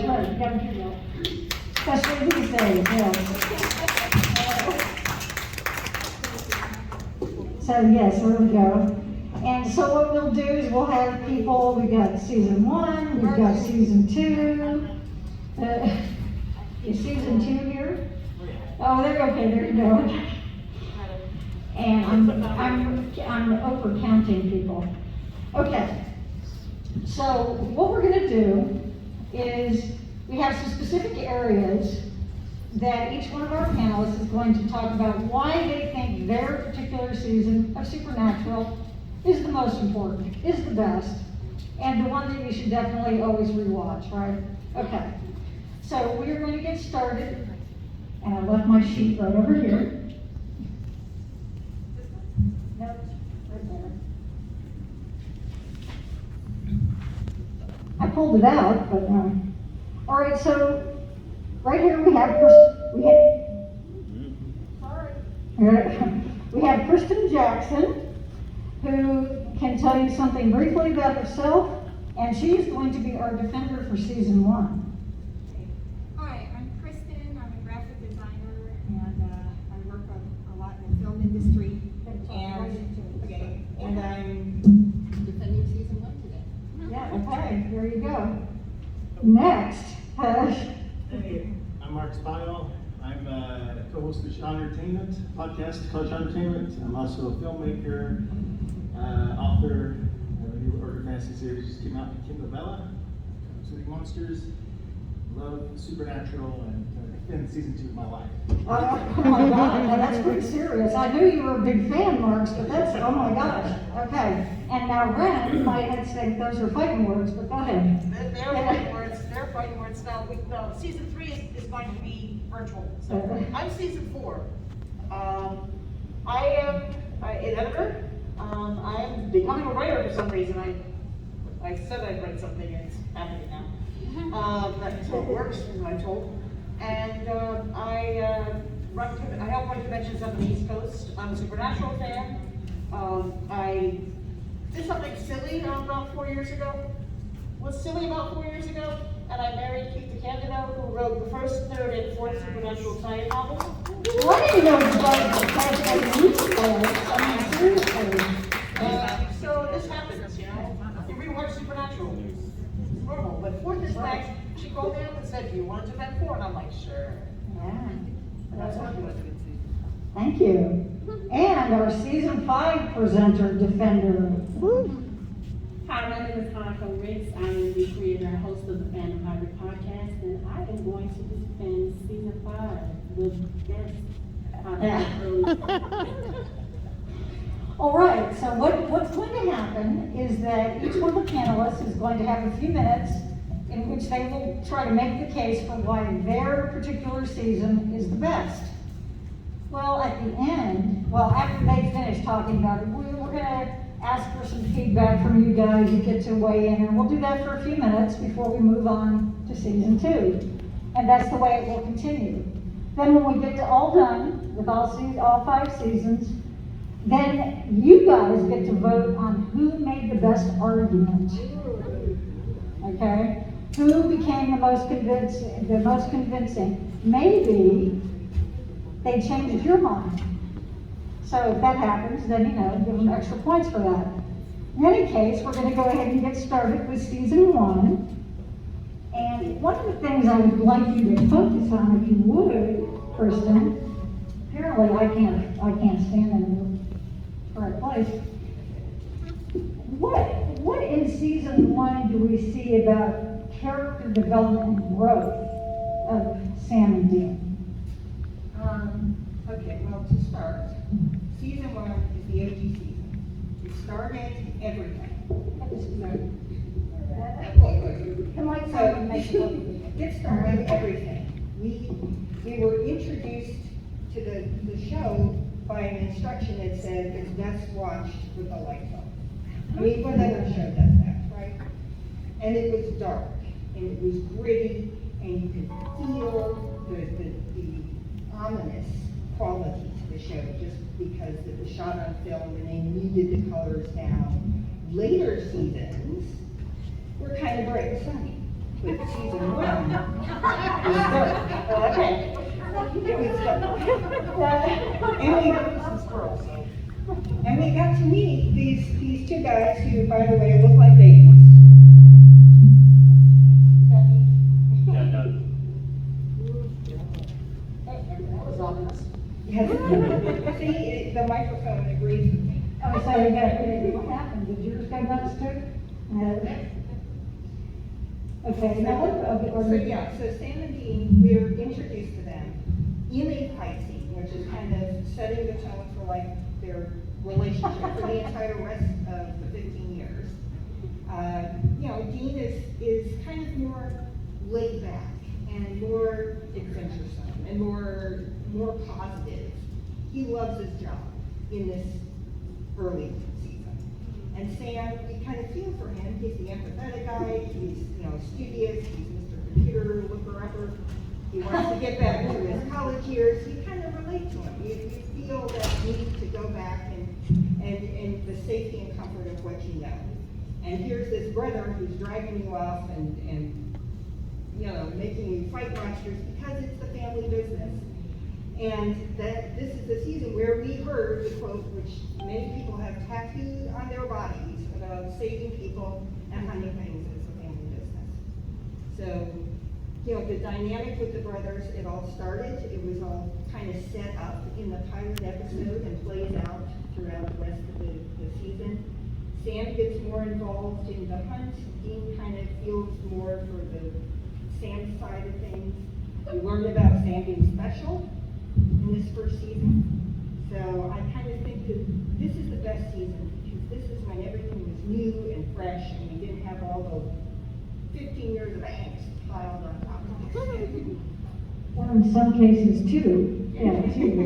that's right, you gotta do that. Especially these days, yes. So yes, there we go. And so what we'll do is we'll have people, we got season 1, we've got season 2. Is season 2 here? Oh, okay, there you go. And I'm over counting people. Okay. So what we're gonna do is we have some specific areas that each one of our panelists is going to talk about why they think their particular season of Supernatural is the most important, is the best, and the one that you should definitely always rewatch, right? Okay. So we are going to get started, and I left my sheet right over here. Nope, right there. I pulled it out, but all right. So right here we have Kristen Jackson, who can tell you something briefly about herself, and she is going to be our defender for season 1. Hi, I'm Kristen. I'm a graphic designer, and I work a lot in the film industry. And I'm defending season 1 today. Yeah, okay, there you go. Next. Hey, I'm Marx Pyle. I'm a co-host of Shaw Entertainment podcast called Shaw Entertainment. I'm also a filmmaker, author of a new Order Fantasy series just came out, Kim Novella, City Monsters, love Supernatural, and defend season 2 of my life. Oh my God, now that's pretty serious. I knew you were a big fan, Marx, but that's, oh my gosh. Okay, and now Wrenn might think those are fighting words, but go ahead. They're fighting words. They're fighting words. Now, season 3 is going to be virtual. So I'm season 4. I am an editor. I'm becoming a writer for some reason. I said I'd write something, and it's happening now. That's how it works, from what I'm told. And I help run conventions on the East Coast. I'm a Supernatural fan. I did something silly about 4 years ago. Was silly about 4 years ago, and I married Keith DeCandido, who wrote the first, third, and fourth Supernatural tie-in novels. Well, I didn't know you guys were casting musicals. I mean, seriously. So this happens, you know. You rewatch Supernatural. It's normal. But for this match, she called me up and said, "Do you want to defend 4?" And I'm like, "Sure." Yeah. That's what I'm doing. Thank you. And our season 5 presenter, defender. Hi, my name is Hanako M. I am the creator and host of the Fandom Hybrid podcast, and I am going to defend season 5, the best. All right, so what's going to happen is that each one of the panelists is going to have a few minutes in which they will try to make the case for why their particular season is the best. Well, at the end, after they finish talking about it, we're going to ask for some feedback from you guys. You get to weigh in, and we'll do that for a few minutes before we move on to season 2. And that's the way it will continue. Then when we get to all done with all 5 seasons, then you guys get to vote on who made the best argument. Okay? Who became the most convincing? Maybe they changed your mind. So if that happens, then, give them extra points for that. In any case, we're going to go ahead and get started with season 1. And one of the things I would like you to focus on, if you would, Kristen, apparently I can't stand in the right place. What in season 1 do we see about character development and growth of Sam and Dean? Okay, well, to start, season 1 is the OG season. It started everything. It started everything. We were introduced to the show by an instruction that said it's best watched with the lights off. I mean, what other show does that, right? And it was dark, and it was gritty, and you could feel the ominous quality to the show just because it was shot on film and they needed the colors down. Later seasons were kind of bright and sunny. with season 1. Okay. It was and we got to meet these two guys who, by the way, look like babies. That was obvious. Yes. See, the microphone agrees with me. Oh, so you got, what happened? Did yours go nuts too? Okay, now what, So yeah, so Sam and Dean, we're introduced to them in a fight scene, which is kind of setting the tone for like their relationship for the entire rest of the 15 years. You know, Dean is kind of more laid back and more adventuresome and more positive. He loves his job in this early season. And Sam, we kind of feel for him. He's the empathetic guy. He's, you know, studious. He's Mr. Computer looker-upper. He wants to get back to his college years. You kind of relate to him. You feel that need to go back and the safety and comfort of what you know. And here's this brother who's dragging you off and you know, making you fight monsters because it's the family business. And that this is the season where we heard the quote, which many people have tattooed on their bodies, about saving people and hunting things is a family business. So, you know, the dynamic with the brothers, it all started, it was all kind of set up in the pilot episode and plays out throughout the rest of the season. Sam gets more involved in the hunt. Dean kind of feels more for the Sam side of things. We learned about Sam being special in this first season. So I kind of think that this is the best season because this is when everything was new and fresh and we didn't have all the 15 years of angst piled on top of it. or in some cases two, two.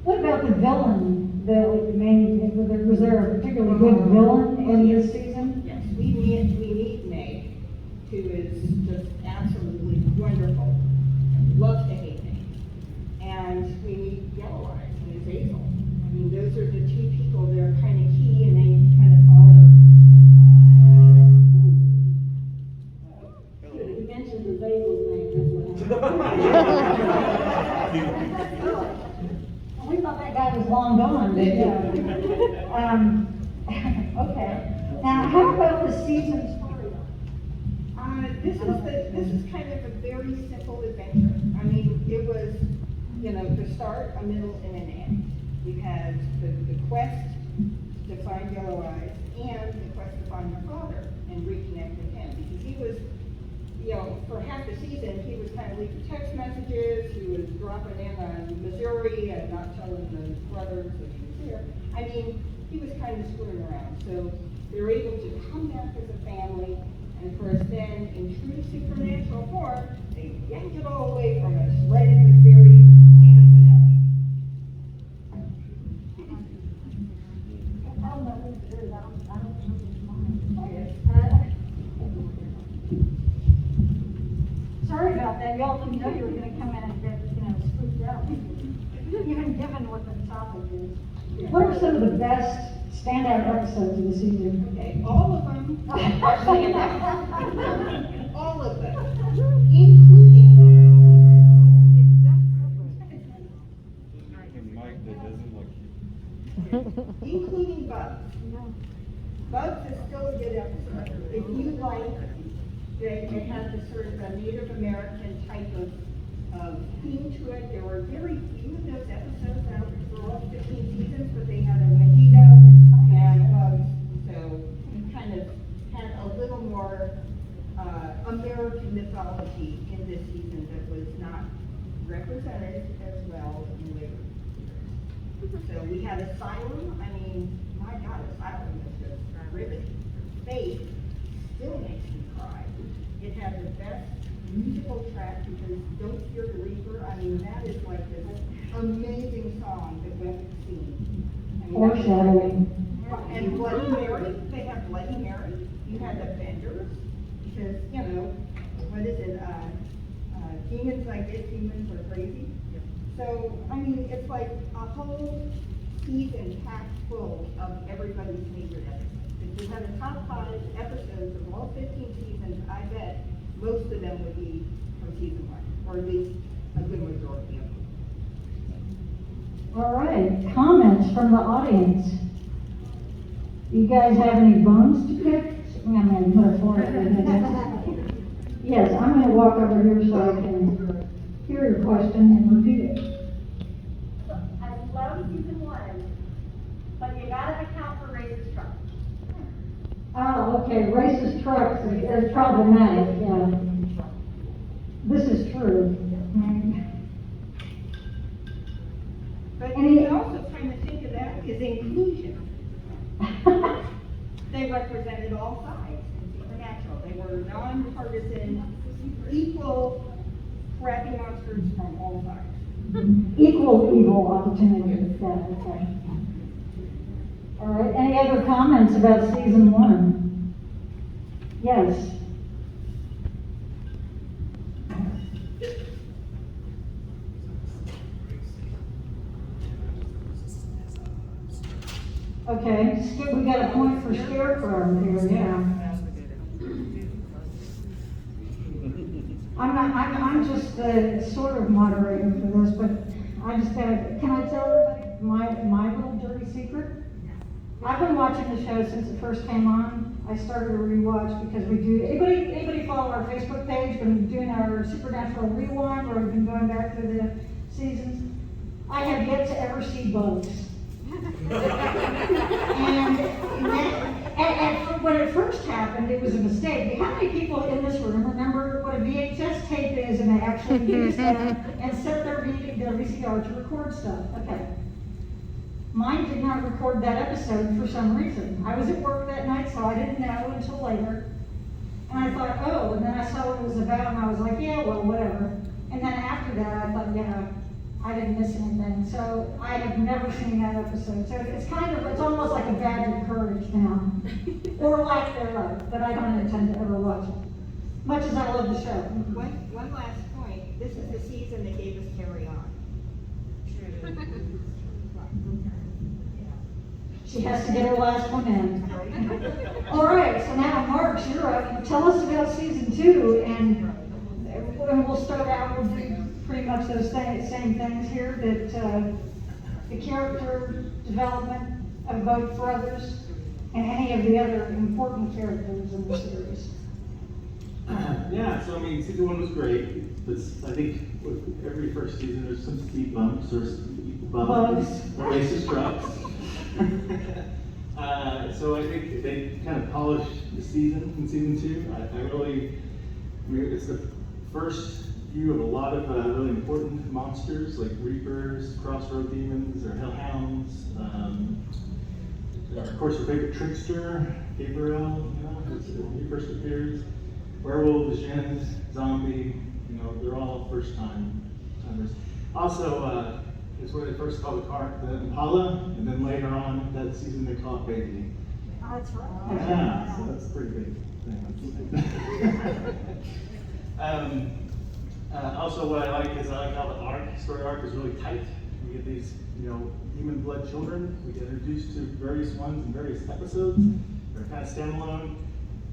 What about the villain, the main, was there a particularly good villain in this season? Yes, we meet Meg, who is just absolutely wonderful, loves to hate me. And we meet Yellow Eyes and Azazel. I mean, those are the two people that are kind of key and they kind of follow. You mentioned the Zazel's name, that's what happened. We thought that guy was long gone, but yeah. Okay. Now, how about the season story? This is kind of a very simple adventure. I mean, it was, you know, the start, a middle, and an end. You had the quest to find Yellow Eyes and the quest to find your father and reconnect with him because he was, you know, for half the season, he was kind of leaving text messages, he was dropping in on Missouri and not telling the brothers that he was here. I mean, he was kind of screwing around. So they were able to come back as a family, and of course then, in true supernatural form, they yanked it all away from us right at the very season finale. I don't know who it is. I don't know his mind. Oh, yes. Sorry about that. Y'all didn't know you were gonna come in and get, spooked out. Even given what the topic is. What are some of the best standout episodes of the season? Okay, all of them are standout. All of them, including Mike that doesn't like you. including Bugs. Bugs is still a good episode. If you like, it has this sort of a Native American type of theme to it. There were very few of those episodes out for all 15 seasons, but they had a Wendigo and Bugs. So you kind of had a little more American mythology in this season that was not represented as well in later years. So we had Asylum. I mean, my God, Asylum is just riveting. Faith still makes me cry. It had the best musical track because Don't Fear the Reaper. I mean, that is like this amazing song that went with the scene. I mean, Foreshadowing. and Bloody Mary, they have Bloody Mary. You had the Benders, because, what is it, demons, I guess demons are crazy. So, I mean, it's like a whole season packed full of everybody's favorite episodes. If you had a top 5 episodes of all 15 seasons, I bet most of them would be from season 1, or at least a good majority of them. All right, comments from the audience. You guys have any bones to pick? I mean, metaphorically. Yes, I'm gonna walk over here so I can hear your question and repeat it. I love season 1, but you gotta account for racist trucks. Oh, okay, racist trucks is problematic, yeah. This is true. But Any- also trying to think of that is inclusion. They represented all sides in Supernatural. They were nonpartisan, equal, crappy monsters from all sides. Equal evil opportunity, yeah, okay. All right, any other comments about season 1? Yes. Okay, we got a point for Scarecrow here, yeah. I'm just the sort of moderator for this, but I just gotta, can I tell everybody my little dirty secret? I've been watching the show since it first came on. I started a rewatch because we do, anybody follow our Facebook page? Been doing our Supernatural Rewind, where we've been going back through the seasons. I have yet to ever see bugs. And when it first happened, it was a mistake. How many people in this room remember what a VHS tape is and they actually use that and set their VCR to record stuff? Okay. Mine did not record that episode for some reason. I was at work that night, so I didn't know until later. And I thought, oh, and then I saw what it was about, and I was like, yeah, well, whatever. And then after that, I thought, yeah, I didn't miss anything. So I have never seen that episode. So it's it's almost like a badge of courage now. Or lack thereof, but I don't intend to ever watch it. Much as I love the show. One last point, this is the season that gave us Carry On. She has to get her last one in. All right, so now Marx, you're up. Tell us about season 2, and we'll start out with pretty much those same things here, that the character development of both brothers and any of the other important characters in the series. Yeah, so I mean, season 1 was great, but I think with every first season there's some speed bumps or Bugs. racist trucks. So I think they kind of polished the season in season 2. I mean, it's the first view of a lot of really important monsters like Reapers, Crossroad Demons, or Hellhounds. Of course, our favorite trickster, Gabriel, he first appears. Werewolf, Djinn, Zombie, they're all first timers. Also, it's where they first call the car the Impala, and then later on that season they call it Baby. Oh, that's right. Yeah, so that's a pretty big thing. Also, what I like is I like how the story arc is really tight. We get these, human blood children. We get introduced to various ones in various episodes. They're kind of standalone,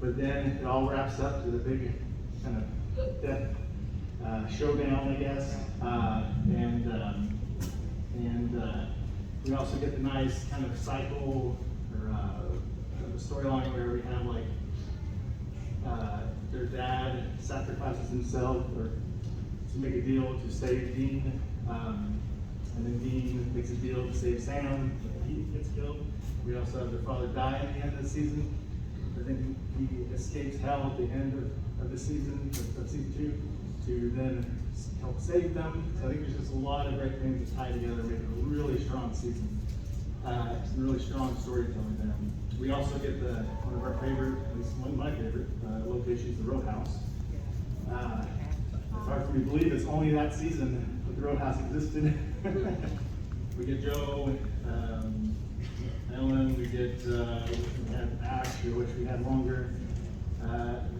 but then it all wraps up to the big kind of death showdown, I guess. And we also get the nice kind of cycle or the storyline where we have like their dad sacrifices himself or to make a deal to save Dean, and then Dean makes a deal to save Sam. He gets killed. We also have their father die at the end of the season, but then he escapes hell at the end of the season, of season 2, to then help save them. So I think there's just a lot of great things that tie together, making a really strong season. Really strong storytelling there. We also get one of our favorite, at least one of my favorite locations, the Roadhouse. It's hard for me to believe it's only that season that the Roadhouse existed. We get Joe, Ellen, we had Ash, which we had longer.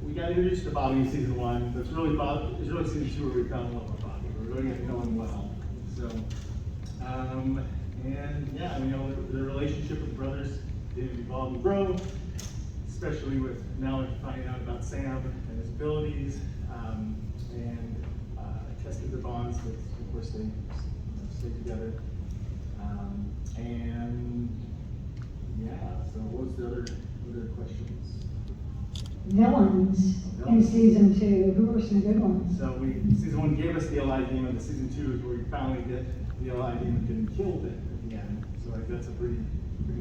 We got introduced to Bobby in season 1, but it's really season 2 where we fell in love with Bobby. We really get to know him well. So, and yeah, the relationship with the brothers did evolve and grow, especially with now finding out about Sam and his abilities. and tested their bonds, but of course they stayed together. And yeah, so what was the other questions? Villains in season 2. Who were some good ones? So season 1 gave us the Eli demon. The season 2 is where we finally get the Eli demon getting killed at the end. So like that's a pretty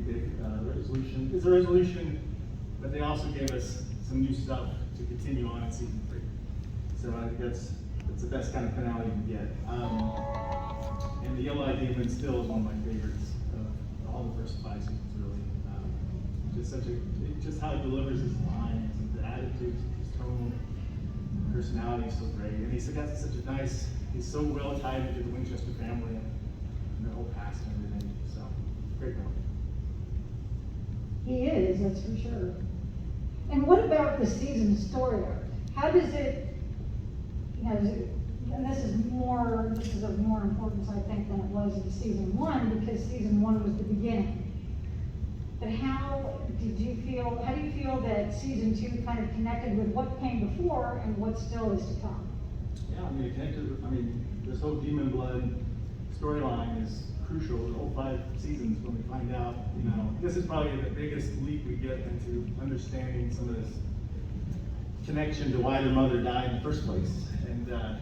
big resolution. It's a resolution, but they also gave us some new stuff to continue on in season 3. So I think that's the best kind of finale you can get. And the Eli demon still is one of my favorites of all the first 5 seasons, really. Just how he delivers his lines, and the attitude, his tone, personality is so great. And he's got such a nice, he's so well tied into the Winchester family and their whole past and everything. So, great film. He is, that's for sure. And what about the season story arc? How does it, and this is of more importance, I think, than it was in season 1, because season 1 was the beginning. But how do you feel that season 2 kind of connected with what came before and what still is to come? Yeah, it connected. This whole demon blood storyline is crucial. The whole 5 seasons, when we find out, this is probably the biggest leap we get into understanding some of this connection to why their mother died in the first place. And the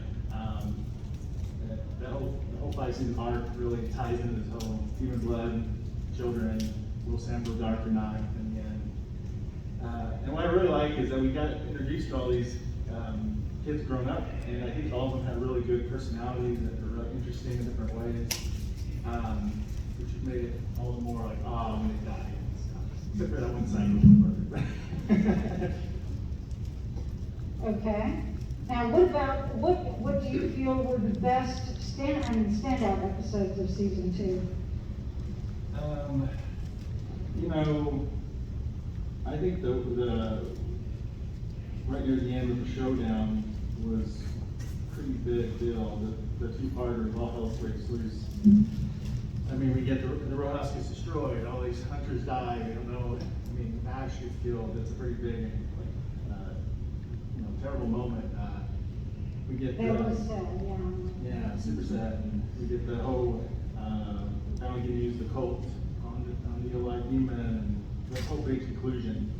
whole 5 season arc really ties into this whole demon blood, children, will Sam go dark or not in the end. And what I really like is that we got introduced to all these kids growing up, and I think all of them had really good personalities that were really interesting in different ways, which made it all the more like, oh, when they died and stuff. Except for that one side. Okay. Now, what do you feel were the best standout episodes of season 2? I think the right near the end of the showdown was a pretty big deal. The 2-parter of All Hell Breaks Loose. We get the row house gets destroyed. All these hunters die. We don't know. Ash gets killed. It's a pretty big, terrible moment. We get That was sad, yeah. Yeah, super sad. And we get the whole finally getting to use the cult on the Eli demon and the whole big conclusion.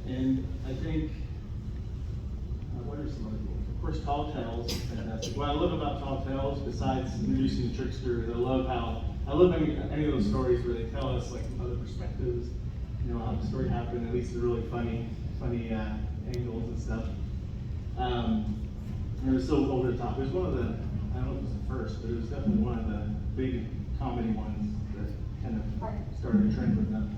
And I think what are some other ones? Of course, Tall Tales is fantastic. What I love about Tall Tales, besides introducing the trickster, I love any of those stories where they tell us like other perspectives, how the story happened. At least the really funny angles and stuff. It was so over the top. It was one of the, I don't know if it was the first, but it was definitely one of the big comedy ones that kind of started a trend with them.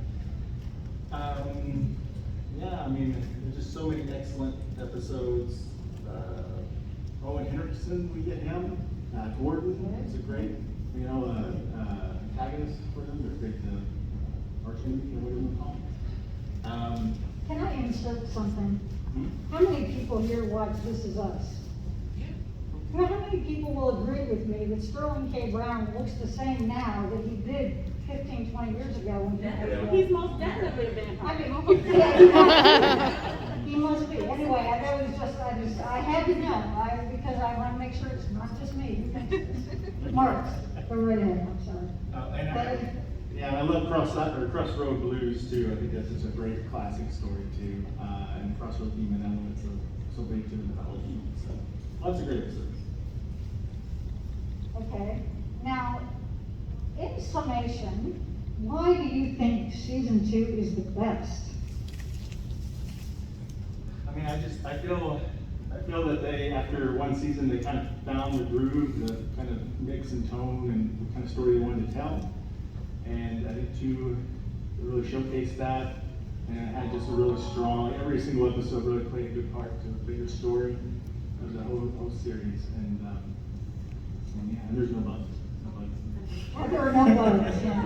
There's just so many excellent episodes. Owen Henriksen, we get him. Gordon is a great, antagonist for them. They're great arch enemy, or whatever you call them. Can I insert something? How many people here watch This Is Us? How many people will agree with me that Sterling K. Brown looks the same now that he did 15, 20 years ago when He's most definitely a vampire. He must be. Anyway, I had to know, because I want to make sure it's not just me who thinks this. Marx, go right ahead, I'm sorry. I love Crossroad Blues too. I think that's just a great classic story too. And Crossroad Demon elements are so big to the development. So lots of great episodes. Okay. Now, in summation, why do you think season 2 is the best? I feel that they, after one season, they kind of found the groove, the kind of mix and tone and the kind of story they wanted to tell. And I think 2 really showcased that, and it had just a really strong, every single episode really played a good part to the bigger story of the whole series. And there's no bugs. There are no bugs, yeah.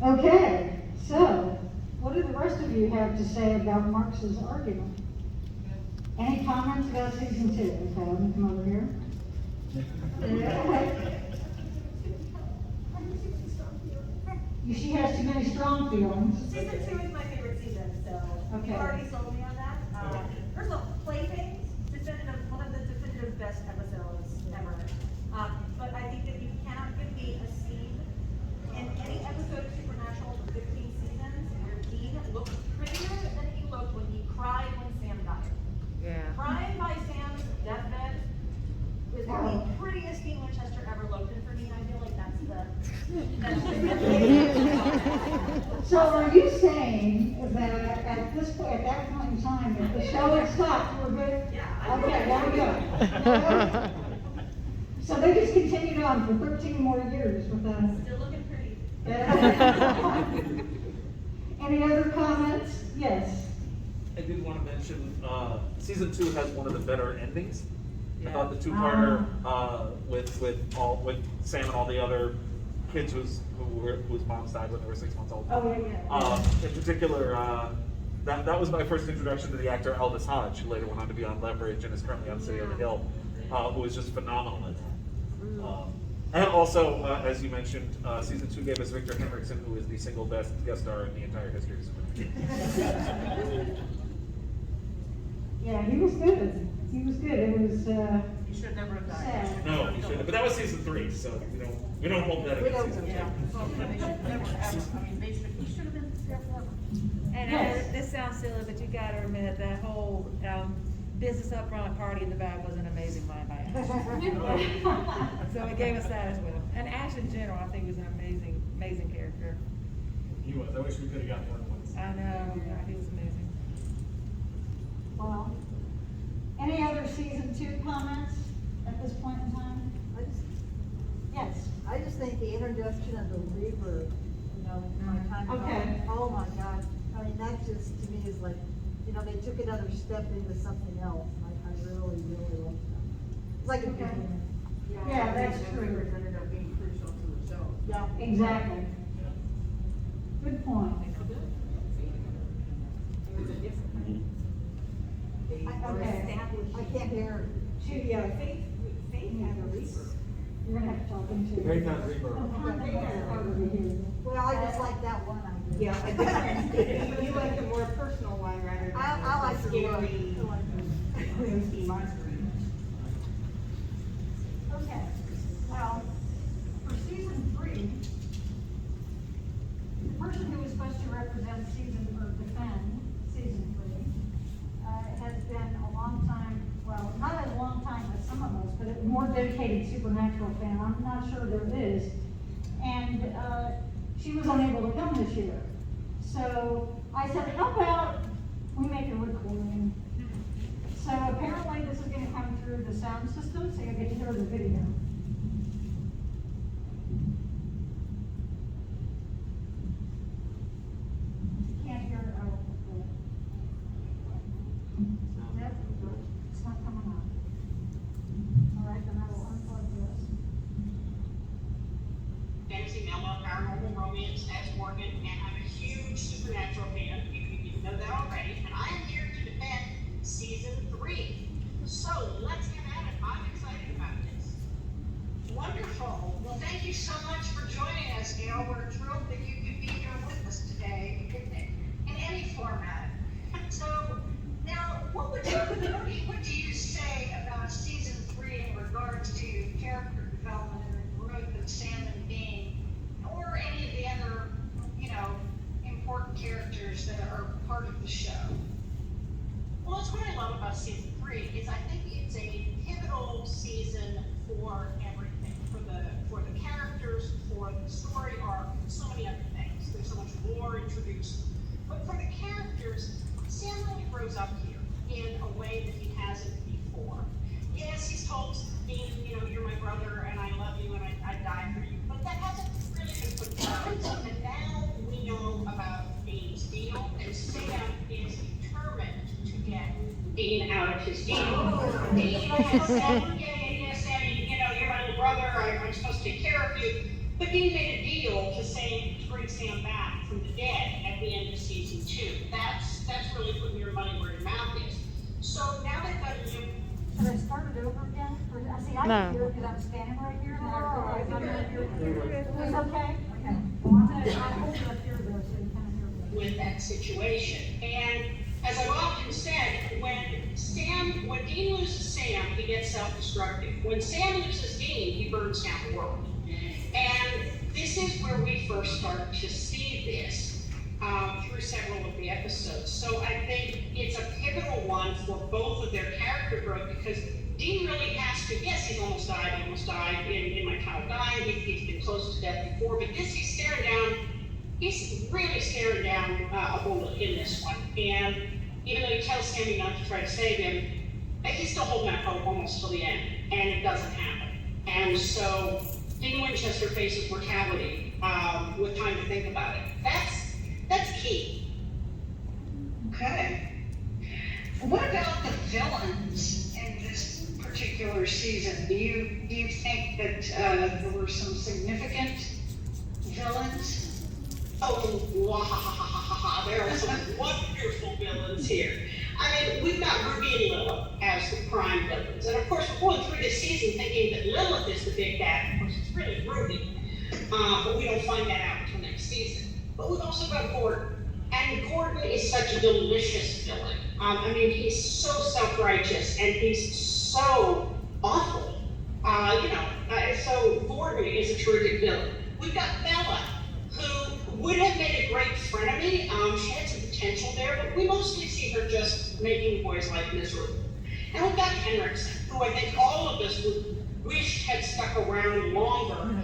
Okay, so what do the rest of you have to say about Marx's argument? Any comments about season 2? Okay, let me come over here. She has too many strong feelings. Season 2 is my favorite season, so Okay. you already sold me on crying by Sam's deathbed was the prettiest Dean Winchester ever looked, and for me, I feel like that's the. So are you saying that at this point, at that point in time, if the show had stopped, we're good? Yeah. Okay, there we go. So they just continued on for 13 more years with that. Still looking pretty. Any other comments? Yes. I did want to mention, season 2 has one of the better endings. I thought the two-parter with Sam and all the other kids whose moms died when they were 6 months old. Oh, yeah. In particular, that was my first introduction to the actor Aldous Hodge, who later went on to be on Leverage and is currently on City on the Hill, who was just phenomenal in that. And also, as you mentioned, season 2 gave us Victor Henriksen, who is the single best guest star in the entire history of Supernatural. Yeah, he was good. He was good. It was, You should never have died. sad. No, you shouldn't. But that was season 3, so we don't hold that against season 2. Yeah. Well, they should never have, I mean, he should have been there forever. And Yes. this sounds silly, but you gotta admit that whole business up front, party in the back was an amazing line by Ash. So it gave us that as well. And Ash in general, I think, was an amazing character. He was. I wish we could have got more ones. I know, he was amazing. Well, any other season 2 comments at this point in time? Yes. I just think the introduction of the Reaper, my time. Okay. Oh my God. I mean, that just to me is like, they took another step into something else. I really, really like that. It's like a Okay. beginning. Yeah, that's true. Ended up being crucial to the show. Yeah. Exactly. Good point. Okay. I can't hear. Faith had a Reaper. You're gonna have to talk into. Great time, Reaper. Well, I just like that one idea. Yeah. You like the more personal one rather than I like the scary, look. I like the ghosty monster. Okay, well, for season 3, the person who was supposed to represent defend season 3, has been a long time, well, not as long time as some of us, but a more dedicated Supernatural fan. I'm not sure there is. And she was unable to come this year. So I said, how about we make a recording? So apparently this is going to come through the sound system, so you'll get to hear the video. You can't hear it. Nope, it's not coming on. All right, then I will unplug this. Fantasy memoir, paranormal romance as Morgan, and I'm a huge Supernatural fan, if you didn't know that already, and I am here to defend season 3. So let's get at it. I'm excited about this. Wonderful. Well, thank you so much for joining us, Gail. We're thrilled that you could be here with us today in any format. So now, what do you say about season 3 in regards to character development and growth of Sam and Dean, or any of the other, important characters that are part of the show? Well, that's what I love about season 3 is I think it's a pivotal season for everything, for the characters, for the story arc, so many other things. There's so much more introduced. But for the characters, Sam really grows up here in a way that he hasn't before. Yes, he's told Dean, you're my brother and I love you and I'd die for you, but that hasn't really been put together. And now we know about Dean's deal, and Sam is determined to get Dean out of his deal. Dean has said, yeah, Sammy, you're my little brother, I'm supposed to take care of you. But Dean made a deal to bring Sam back from the dead at the end of season 2. That's really putting your money where your mouth is. So now they've got a new. Should I start it over again? See, I can hear it because I'm standing right here. It's okay? Okay. Well, I'm going to hold it up here though, so you kind of hear it. With that situation. And as I've often said, when Dean loses Sam, he gets self-destructive. When Sam loses Dean, he burns down the world. And this is where we first start to see this through several of the episodes. So I think it's a pivotal one for both of their characters. growth, because Dean really has to, yes, he's almost died in My Child Dying, he's been close to death before, but this he's really staring down a bullet in this one. And even though he tells Sammy not to try to save him, he's still holding out hope almost till the end, and it doesn't happen. And so Dean Winchester faces mortality with time to think about it. That's key. Okay. What about the villains in this particular season? Do you think that there were some significant villains? Oh, wow, there are some wonderful villains here. I mean, we've got Ruby and Lilith as the prime villains. And of course, we're going through this season thinking that Lilith is the big bad. Of course, it's really Ruby. But we don't find that out until next season. But we've also got Gordon. And Gordon is such a delicious villain. I mean, he's so self-righteous and he's so awful. So Gordon is a terrific villain. We've got Bella, who would have made a great frenemy. She had some potential there, but we mostly see her just making the boys' life miserable. And we've got Henriksen, who I think all of us would wish had stuck around longer,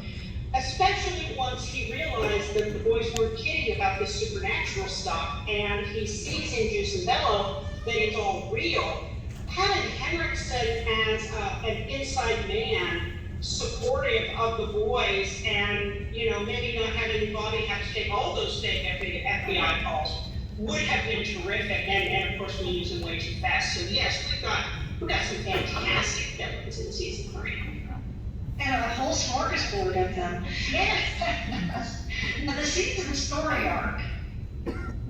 especially once he realized that the boys weren't kidding about this supernatural stuff, and he sees in Juice and Bello that it's all real. Having Henriksen as an inside man, supportive of the boys, and maybe not having Bobby have to take all those fake FBI calls would have been terrific. And of course, we use them way too fast. So yes, we've got some fantastic villains in season 3. And a whole smorgasbord of them. Yes. Now, the season story arc,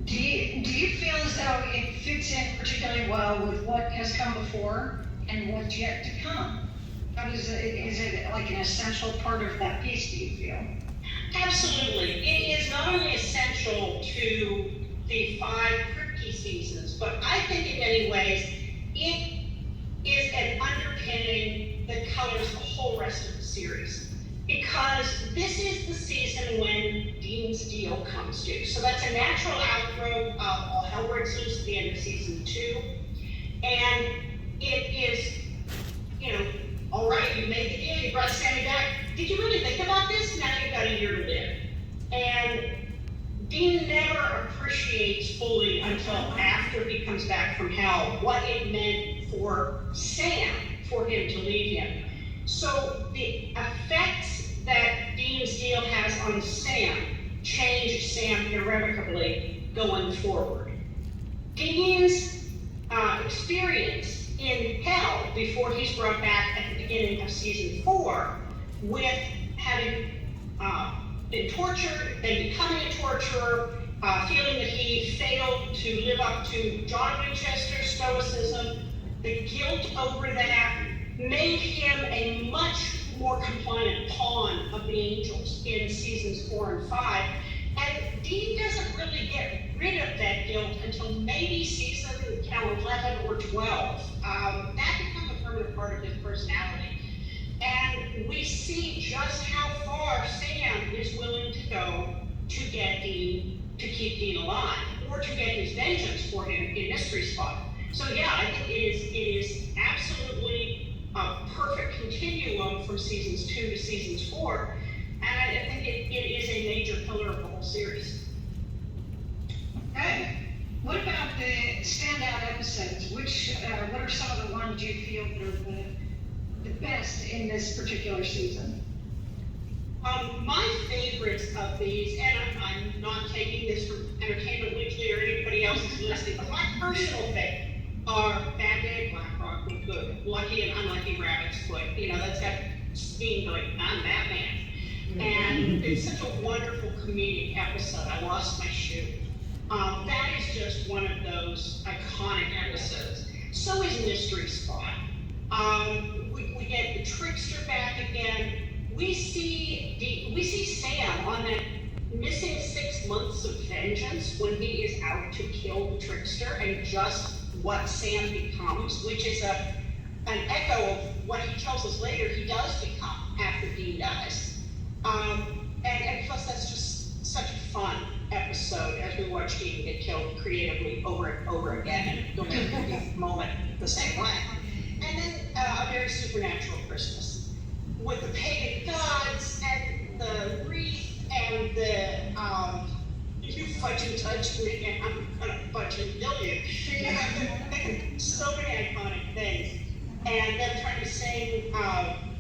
do you feel as though it fits in particularly well with what has come before and what's yet to come? Is it like an essential part of that piece, do you feel? Absolutely. It is not only essential to the 5 Kripke seasons, but I think in many ways it is an underpinning that colors the whole rest of the series. Because this is the season when Dean's deal comes due. So that's a natural outgrowth of All Hell Breaks Loose at the end of season 2. And it is, all right, you made the deal, you brought Sammy back. Did you really think about this? Now you've got a year to live. And Dean never appreciates fully until after he comes back from hell what it meant for Sam, for him to leave him. So the effects that Dean's deal has on Sam changed Sam irrevocably going forward. Dean's experience in hell before he's brought back at the beginning of season 4 with having been tortured, then becoming a torturer, feeling that he failed to live up to John Winchester's stoicism, the guilt over that made him a much more compliant pawn of the angels in seasons 4 and 5. And Dean doesn't really get rid of that guilt until maybe season 11 or 12. That becomes a permanent part of his personality. And we see just how far Sam is willing to go to get Dean, to keep Dean alive, or to get his vengeance for him in Mystery Spot. So yeah, I think it is absolutely a perfect continuum from seasons 2 to seasons 4, and I think it is a major pillar of the whole series. Okay. What about the standout episodes? What are some of the ones you feel that are the best in this particular season? My favorites of these, and I'm not taking this from Entertainment Weekly or anybody else's listing, but my personal favorite are Bad Day at Black Rock with the Lucky and Unlucky Rabbit's Foot. That's got Steen going, I'm Batman. And it's such a wonderful comedic episode. I lost my shoe. That is just one of those iconic episodes. So is Mystery Spot. We get the trickster back again. We see Sam on that missing 6 months of vengeance when he is out to kill the trickster, and just what Sam becomes, which is an echo of what he tells us later he does become after Dean dies. And plus that's just such a fun episode as we watch Dean get killed creatively over and over again, and don't make every moment the same way. And very supernatural Christmas with the pagan gods and the wreath and the you fudge and touch me and I'm gonna fudge and kill you. So many iconic things. And them trying to sing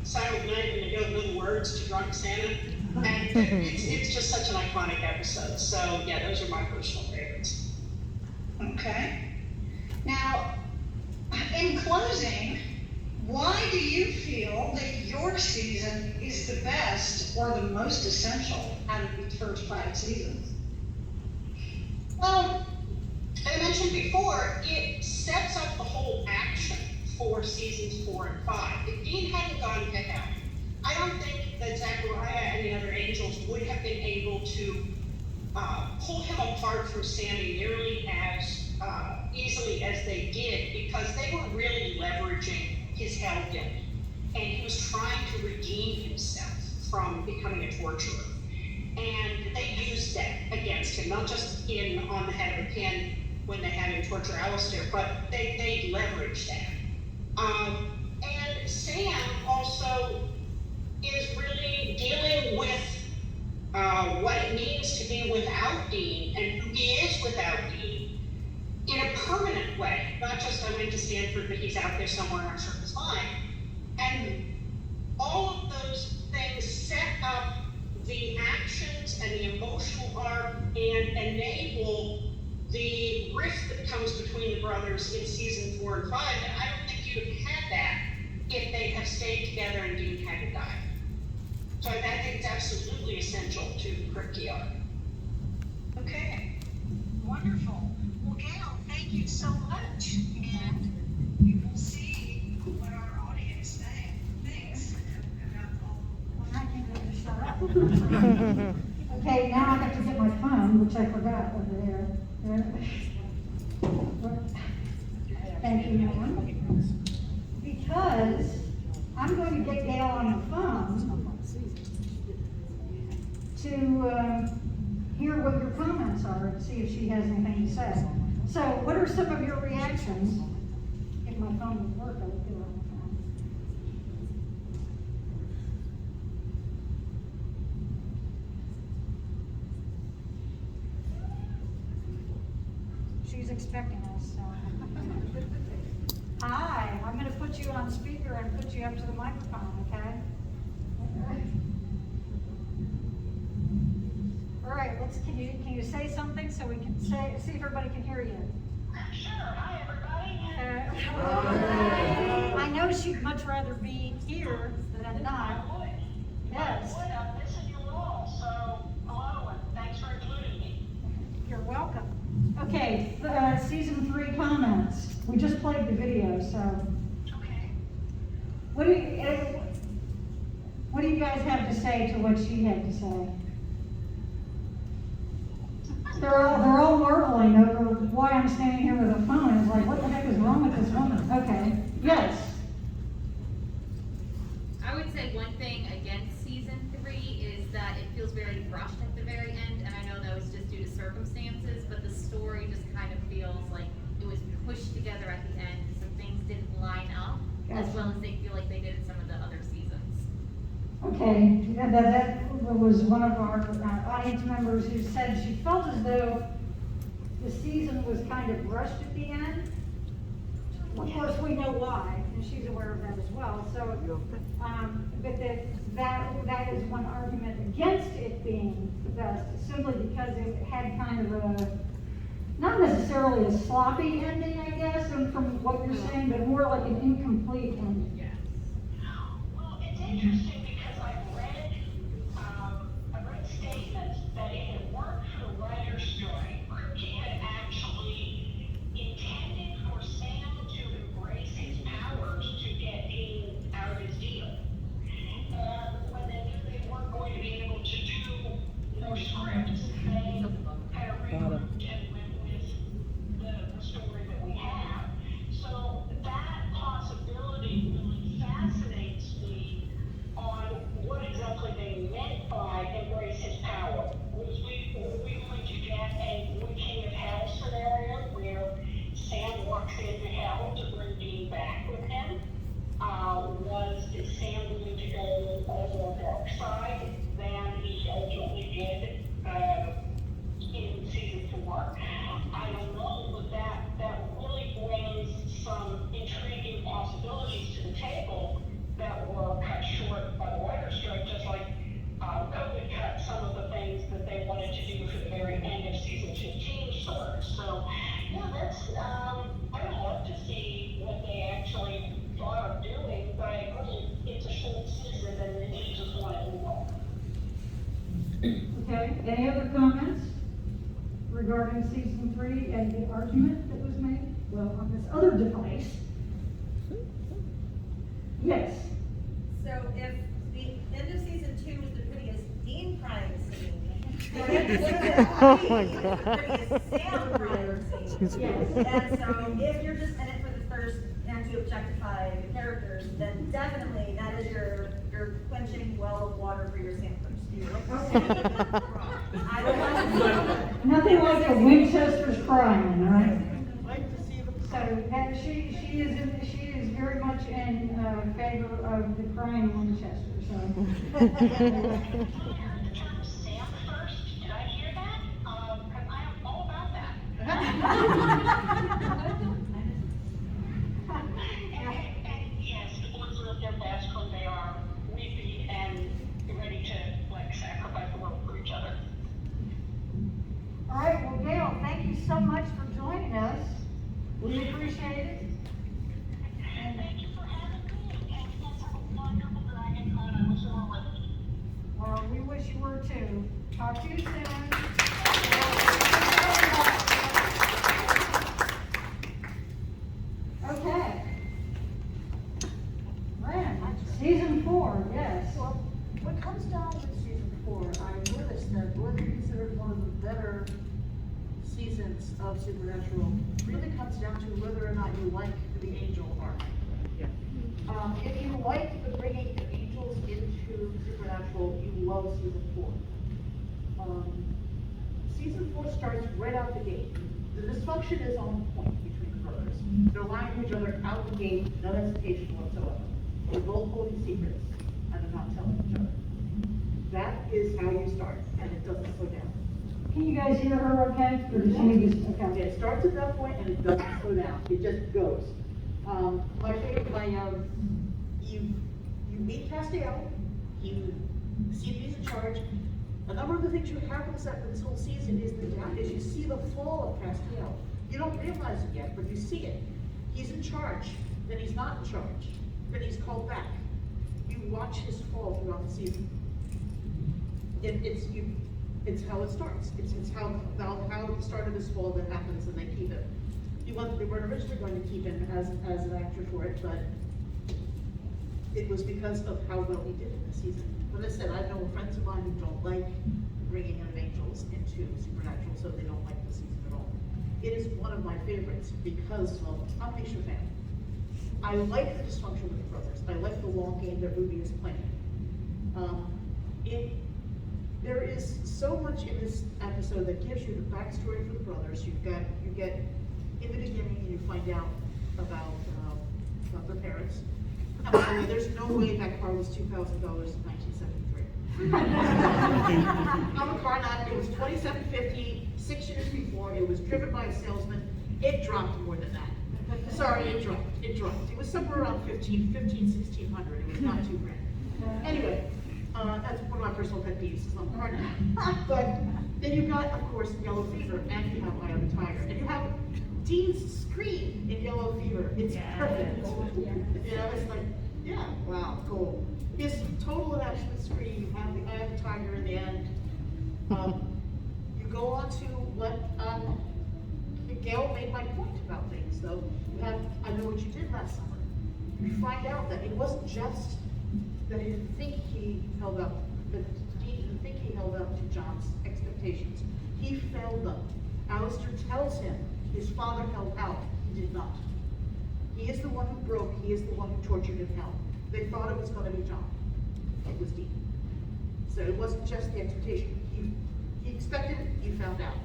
Silent Night when they don't know the words to Drunk Santa. And it's just such an iconic episode. So yeah, those are my personal favorites. Okay. Now, in closing, why do you feel that your season is the best or the most essential out of the first 5 seasons? Well, as I mentioned before, it sets up the whole action for seasons 4 and 5. If Dean hadn't gone to hell, I don't think that Zachariah and the other angels would have been able to pull him apart from Sammy nearly as easily as they did, because they were really leveraging his hell guilt. And he was trying to redeem himself from becoming a torturer. And they used that against him, not just on the head of a pin when they had him torture Alistair, but they leveraged that. And Sam also is really dealing with what it means to be without Dean and who he is without Dean in a permanent way, not just I went to Stanford, but he's out there somewhere and I'm sure he's fine. And all of those things set up the actions and the emotional arc and enable the rift that comes between the brothers in season 4 and 5. And I don't think you'd have had that if they have stayed together and Dean hadn't died. So I think it's absolutely essential to the Kripke arc. Okay, wonderful. Well, Gail, thank you so much. And we will see what our audience thinks about all. Okay, now I have to get my phone, which I forgot over there. Thank you, ma'am. Because I'm going to get Gail on the phone to hear what your comments are and see if she has anything to say. So, what are some of your reactions? If my phone would work, I would get her on the phone. She's expecting us, so. Hi, I'm gonna put you on speaker and put you up to the microphone, okay? All right, can you say something so we can see if everybody can hear you? Sure, hi everybody. I know she'd much rather be here than not. Yes. I'm missing you all, so hello and thanks for including me. You're welcome. Okay, season 3 comments. We just played the video, so. Okay. What do you guys have to say to what she had to say? They're all marveling over why I'm standing here with a phone. It's like, what the heck is wrong with this woman? Okay, yes. I would say one thing against season 3 is that it feels very rushed at the very end, and I know that was just due to circumstances, but the story just kind of feels like it was pushed together at the end. Some things didn't line up as well as they feel like they did in some of the other seasons. Okay, that was one of our audience members who said she felt as though the season was kind of rushed at the end. Of course, we know why, and she's aware of that as well. So, but that is one argument against it being the best, simply because it had kind of a, not necessarily a sloppy ending, I guess, and from what you're saying, but more like an incomplete ending. Yes. Well, it's interesting because I've read statements that if it weren't for the writer's strike, Kripke had actually intended for Sam to embrace his powers to get Dean out of his deal. And when they knew they weren't going to be able to do more scripts, they kind of regrouped and went with the story that we have. So that possibility really fascinates me on Okay, any other comments regarding season 3 and the argument that was made? Well, on this other device. Yes. So if the end of season 2 was the prettiest Dean crying scene, the end of season 3 is the prettiest Sam crying scene. Yes. And so if you're just in it for the thirst and to objectify the characters, then definitely that is your quenching well of water for your Sam thirst. I don't know. Nothing like a Winchester's crying, all right? Like to see them. So she is very much in favor of the crying Winchester. So. Did I hear that? Because I am all about that. and yes, the boys are at their best when they are weepy and ready to like sacrifice the world for each other. All right, well, Gail, thank you so much for joining us. We appreciate it. And thank you for having me. And let's have a wonderful Dragon Con. I wish you were with me. Well, we wish you were too. Talk to you soon. Okay. Wrenn, season 4, yes. Well, what comes down with season 4, I noticed that whether you consider it one of the better seasons of Supernatural really comes down to whether or not you like the angel arc. If you like the bringing the angels into Supernatural, you love season 4. Season 4 starts right out the gate. The dysfunction is on point between the brothers. They're lying to each other out the gate, no hesitation whatsoever. They're both holding secrets, and they're not telling each other. That is how you start, and it doesn't slow down. Can you guys hear her okay? Or does she need to, okay. It starts at that point, and it doesn't slow down. It just goes. My favorite, you meet Castiel, you see that he's in charge. A number of the things you have in this whole season is you see the fall of Castiel. You don't realize it yet, but you see it. He's in charge, then he's not in charge, then he's called back. You watch his fall throughout the season. It's how it starts. It's how the start of his fall that happens, and they keep him. They were originally going to keep him as an actor for it, but it was because of how well he did in this season. But as I said, I know friends of mine who don't like bringing in angels into Supernatural, so they don't like the season at all. It is one of my favorites because, well, I'm a Misha fan. I like the dysfunction with the brothers. I like the long game that Ruby is playing. There is so much in this episode that gives you the backstory for the brothers. You get in the beginning, you find out about their parents. And by the way, there's no way that car was $2,000 in 1973. I'm a car nut. It was $2,750 6 years before. It was driven by a salesman. It dropped more than that. Sorry, it dropped. It was somewhere around $1,600. It was not $2,000. Anyway. That's one of my personal pet peeves, because I'm hard. But then you've got, of course, Yellow Fever, and you have Eye of the Tiger, and you have Dean's scream in Yellow Fever. It's perfect. You know, it's like, yeah, wow, cool. His total and absolute scream. You have the Eye of the Tiger in the end. You go on to what Gail made my point about things, though. You have I Know What You Did Last Summer. You find out that it wasn't just that he didn't think he held up, that he didn't think he held up to John's expectations. He failed them. Alistair tells him his father held out. He did not. He is the one who broke. He is the one who tortured in hell. They thought it was going to be John. It was Dean. So it wasn't just the expectation. He expected it. He found out.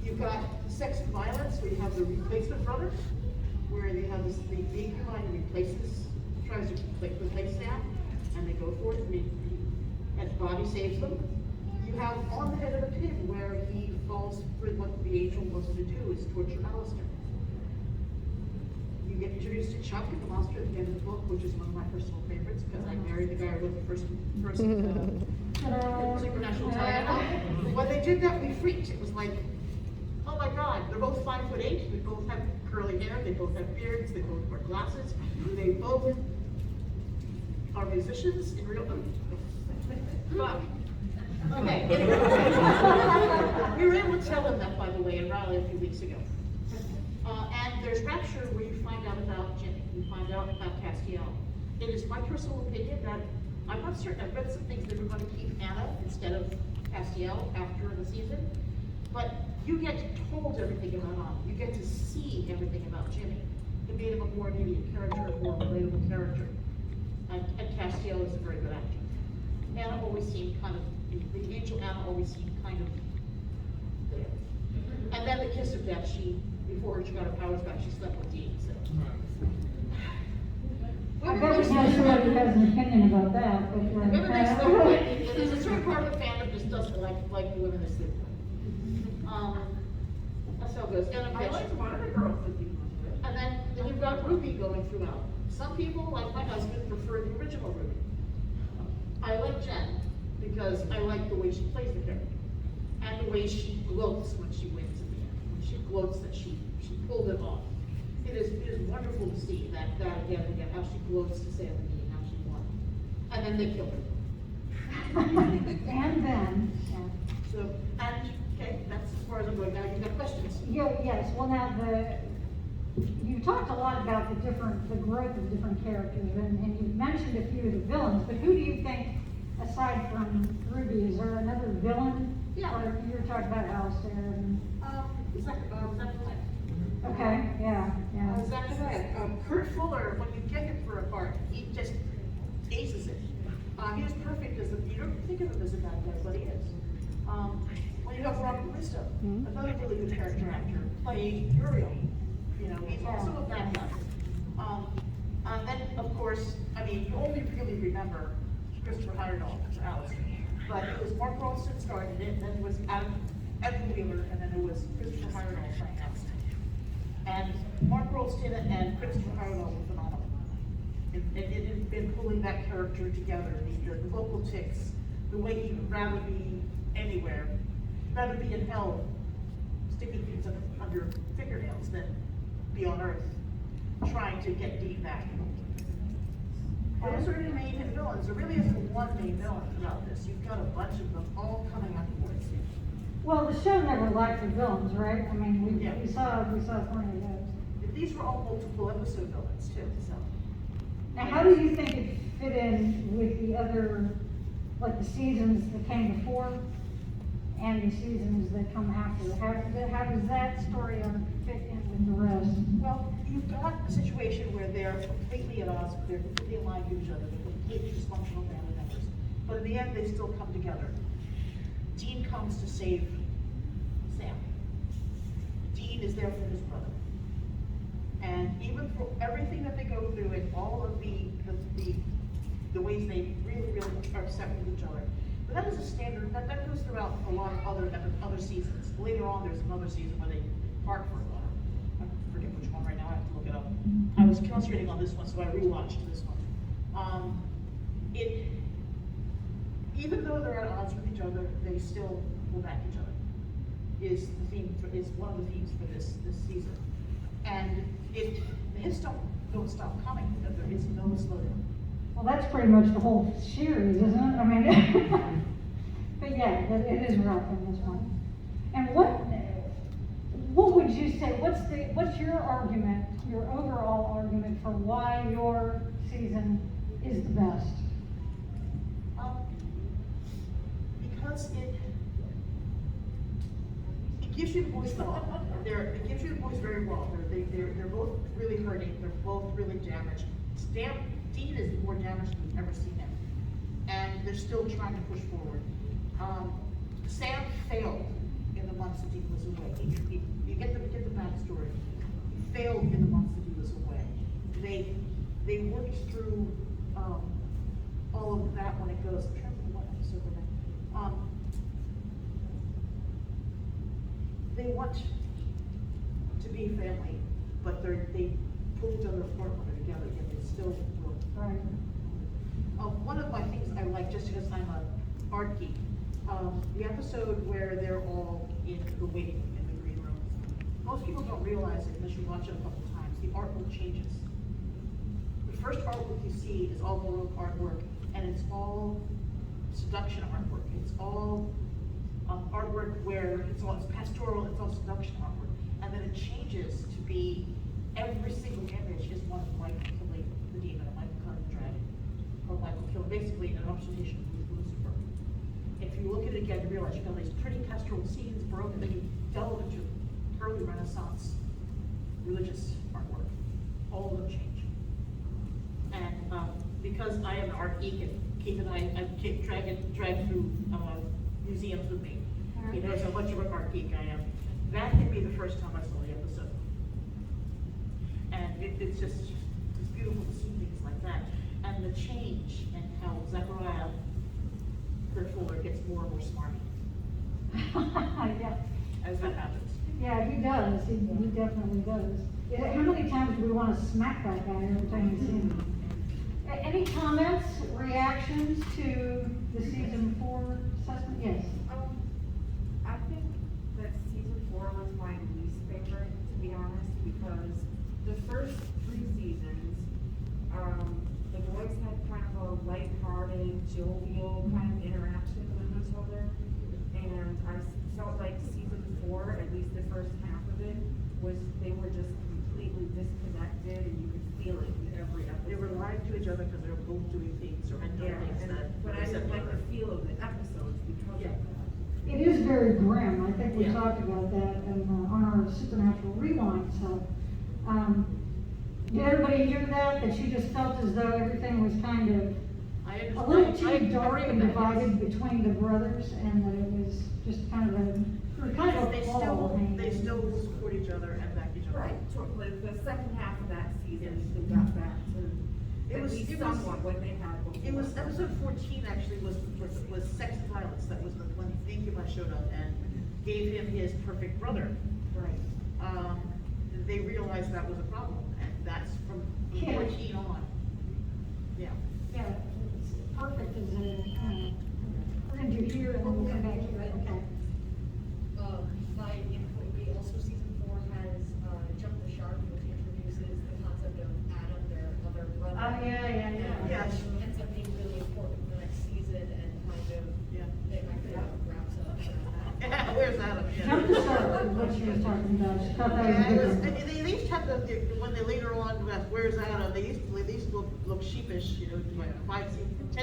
You've got sex and violence, where you have the replacement brother, where you have the big guy who tries to replace Sam, and they go for it, and his body saves them. You have On the Head of a Pin, where he falls for what the angel wants to do, is torture Alistair. You get introduced to Chuck and the monster at the end of the book, which is one of my personal favorites, because I married the guy who wrote the first Supernatural tie-in. When they did that, we freaked. It was like, oh my God, they're both 5'8", they both have curly hair, they both have beards, they both wear glasses, they both are musicians in real life. But Okay. We were able to tell them that, by the way, in Raleigh a few weeks ago. And there's Rapture where you find out about Jimmy, you find out about Castiel. It is my personal opinion that, I'm not certain, I've read some things that we're going to keep Anna instead of Castiel after the season, but you get told everything about Anna. You get to see everything about Jimmy. It made him a more immediate character, a more relatable character. And Castiel is a very good actor. Anna always seemed kind of, the angel Anna always seemed kind of there. And then the kiss of death, before she got her powers back, she slept with Dean, so. I bet we have somebody who has an opinion about that, but. Women they sleep with, there's a certain part of the fandom just doesn't like the women they sleep with. That's how it goes. And I like one of the girls that you with. And then you've got Ruby going throughout. Some people, like my husband, prefer the original Ruby. I like Jen because I like the way she plays the character. And the way she gloats when she wins at the end. When she gloats that she pulled it off. It is wonderful to see that again and again, how she gloats to Sam and how she won. And then they killed her. And then, So, and, okay, that's as far as I'm going. Now you've got questions. yes, well now you talked a lot about the growth of different characters, and you mentioned a few of the villains, but who do you think, aside from Ruby, is there another villain? Yeah. Or you were talking about Alistair and... Okay, yeah. Zachariah. Kurt Fuller, when you get him for a part, he just aces it. He is perfect you don't think of him as a bad guy, but he is. When you have Robert Wisdom, another really good character actor, playing Uriel. He's also a bad guy. And then, of course, you only really remember Christopher Heyerdahl for Alice. But it was Mark Rolston started it, and then it was Edwin Wheeler, and then it was Christopher Heyerdahl playing Alice. And Mark Rolston and Christopher Heyerdahl were phenomenal. It had been pulling that character together, the vocal tics, the way he would rather be anywhere, rather be in hell, sticking things under your fingernails than be on Earth, trying to get Dean back. Those are the main villains. There really isn't one main villain throughout this. You've got a bunch of them all coming up towards you. Well, the show never lacked for villains, right? We saw plenty of those. These were all multiple episode villains too, so. Now, how do you think it fit in with the other, like the seasons that came before and the seasons that come after? How does that story fit in with the rest? Well, you've got a situation where they're completely at odds, they're completely aligned with each other, they're completely dysfunctional family members. But in the end, they still come together. Dean comes to save Sam. Dean is there for his brother. And even for everything that they go through and all of the ways they really, really are upset with each other. But that is a standard, that goes throughout a lot of other seasons. Later on, there's another season where they part for a while. I forget which one right now, I have to look it up. I was concentrating on this one, so I rewatched this one. Even though they're at odds with each other, they still will back each other. Is one of the themes for this season. And the hits don't stop coming, because there is no slowdown. Well, that's pretty much the whole series, isn't it? But yeah, it is rough in this one. And what would you say? What's your argument, your overall argument for why your season is the best? Because it gives you the boys raw. It gives you the boys very raw. They're both really hurting. They're both really damaged. Dean is more damaged than we've ever seen him, and they're still trying to push forward. Sam failed in the months that he was away. You get the backstory. He failed in the months that he was away. They worked through all of that when it goes. I'm trying to remember what episode we're in. They want to be family, but they pull each other apart when they're together, and they still will. Right. One of my things I like, just because I'm an art geek, the episode where they're all in the waiting room, in the green room. Most people don't realize it unless you watch it a couple times. The artwork changes. The first artwork you see is all Baroque artwork, and it's all seduction artwork. It's all artwork where it's pastoral, it's all seduction artwork. And then it changes to be every single image is one of Michael killing the demon, or Michael killing the dragon, or Michael killing, basically an representation of Lucifer. If you look at it again, you realize you got these pretty pastoral scenes, broken, then you delve into early Renaissance religious artwork. All of them change. And because I am an art geek, and Keith and I keep drag through museums with me. He knows how much of an art geek I am. That hit me the first time I saw the episode. And it's beautiful to see things like that. And the change and how Zechariah, Kurt Fuller, gets more and more smarmy. Yeah. As that happens. Yeah, he does. He definitely does. Yeah, how many times do we want to smack that guy every time we see him? Any comments, reactions to the season 4 assessment? Yes. I think that season 4 was my least favorite, to be honest, because the first 3 seasons, the boys had kind of a lighthearted, jovial kind of interaction with each other, and I felt like season 4, at least the first half of it, they were just completely disconnected, and you could feel it in every episode. They were lying to each other because they were both doing things or had done things that. But I didn't like the feel of the episodes because of that. It is very grim. I think we talked about that on our Supernatural Rewind. So, did everybody hear that? That she just felt as though everything was kind of a little too dark and divided between the brothers, and that it was just kind of They still support each other and back each other. Right, the second half of that season, they got back to at least somewhat what they had before. It was episode 14 actually was Sex and Violence. That was when Incubus showed up and gave him his perfect brother. Right. They realized that was a problem, and that's from 14 on. Yeah. Yeah, it's perfect as we're going to do here and then we'll come back here. Okay. My input would be also season 4 has Jump the Shark, which introduces the concept of Adam, their other brother. Oh, yeah. Yes. Ends up being really important for the next season and kind of, it kind of wraps up. Yeah, where's Adam? Jump the Shark is what she was talking about. She thought that was good. They at least had when they later on asked, where's Adam? They used to look sheepish, like 5 seasons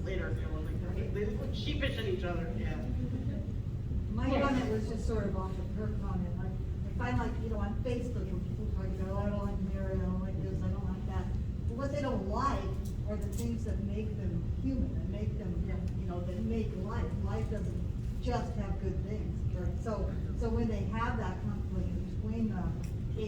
later, they look sheepish at each other, yeah. My comment was just sort of off of her comment, like, I find like, on Facebook, when people talk about, I don't like Mary, I don't like this, I don't like that. But what they don't like are the things that make them human, and make them, that make life. Life doesn't just have good things, right? So when they have that conflict between them, to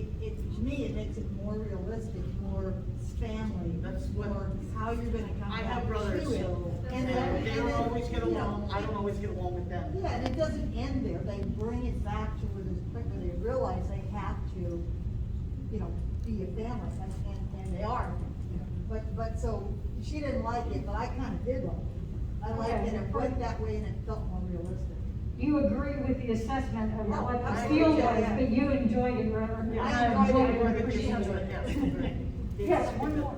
me, it makes it more realistic, more family. That's more how you're gonna come I back have brothers, to it. so And they don't always get you know, along. I don't always get along with them. Yeah, and it doesn't end there. They bring it back to where this point where they realize they have to, be a family, and they are. But so, she didn't like it, but I kind of did like it. I liked it, it went that way and it felt more realistic. You agree with the assessment of No, what the I field agree, was, yeah. but you enjoyed it rather. I enjoyed it more than appreciated she it. Yes, one more.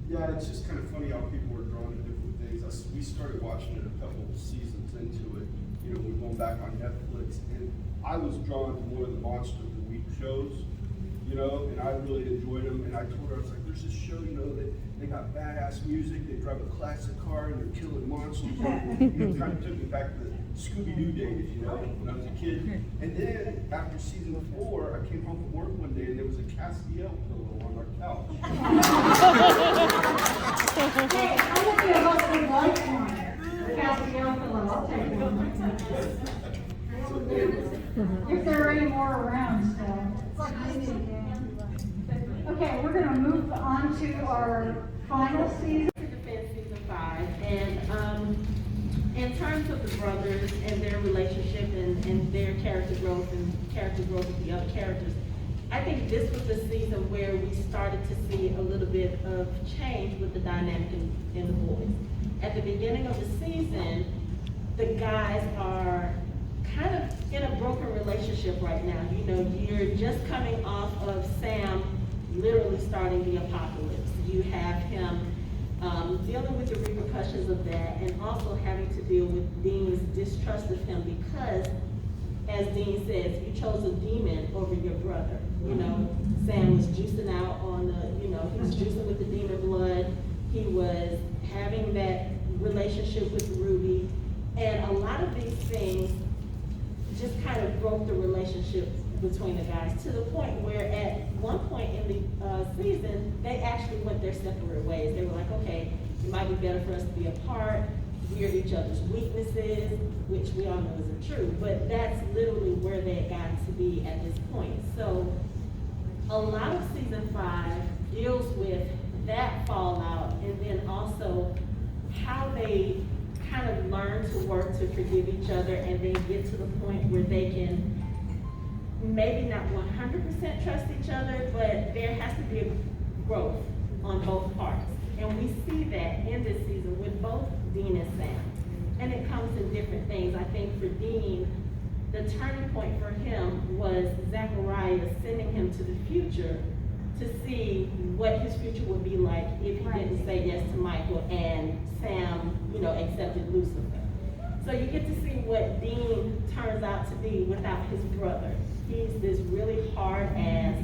Yeah, it's just kind of funny how people are drawn to different things. We started watching it a couple seasons into it. We're going back on Netflix, and I was drawn to more of the Monster of the Week shows, and I really enjoyed them. And I told her, I was like, there's this show, they got badass music, they drive a classic car, and they're killing monsters. It kind of took me back to the Scooby-Doo days, when I was a kid. And then, after season 4, I came home from work one day, and there was a Castiel pillow on our couch. Hey, I want you to help me like one. Castiel pillow, I'll take one. If there are any more around, so. Okay, we're gonna move on to our final season. Season 5, and in terms of the brothers and their relationship and their character growth of the other characters, I think this was the season where we started to see a little bit of change with the dynamic in the boys. At the beginning of the season, the guys are kind of in a broken relationship right now. You're just coming off of Sam literally starting the apocalypse. You have him dealing with the repercussions of that, and also having to deal with Dean's distrust of him because, as Dean says, you chose a demon over your brother. You know, Sam was juicing out on the, you know, he was juicing with the demon blood. He was having that relationship with Ruby, and a lot of these things just kind of broke the relationship between the guys to the point where at one point in the season, they actually went their separate ways. They were like, okay, it might be better for us to be apart. We're each other's weaknesses, which we all know isn't true, but that's literally where they had gotten to be at this point. So a lot of season 5 deals with that fallout, and then also how they kind of learn to work to forgive each other, and then get to the point where they can maybe not 100% trust each other, but there has to be a growth on both parts. And we see that in this season with both Dean and Sam. And it comes in different things. I think for Dean, the turning point for him was Zachariah sending him to the future to see what his future would be like if he didn't say yes to Michael and Sam, you know, accepted Lucifer. So you get to see what Dean turns out to be without his brother. He's this really hard-ass,